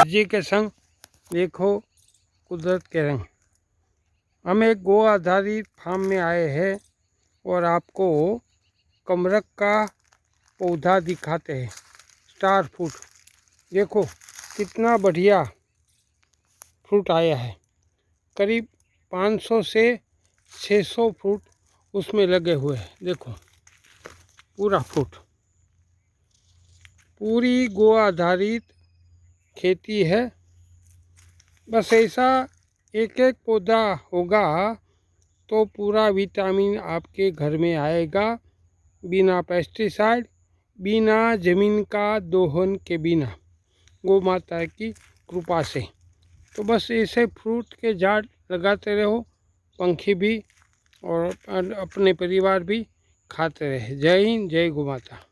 जी के संग देखो कुदरत के रंग। हम एक गो आधारित फार्म में आए हैं और आपको कमरक का पौधा दिखाते हैं। स्टार फ्रूट देखो कितना बढ़िया फ्रूट आया है। करीब 500 से 600 फ्रूट उसमें लगे हुए हैं। देखो पूरा फ्रूट, पूरी गो आधारित खेती है। बस ऐसा एक एक पौधा होगा तो पूरा विटामिन आपके घर में आएगा, बिना पेस्टिसाइड, बिना ज़मीन का दोहन के बिना, गौ माता की कृपा से। तो बस ऐसे फ्रूट के झाड़ लगाते रहो, पंछी भी और अपने परिवार भी खाते रहे। जय हिंद, जय गौ माता।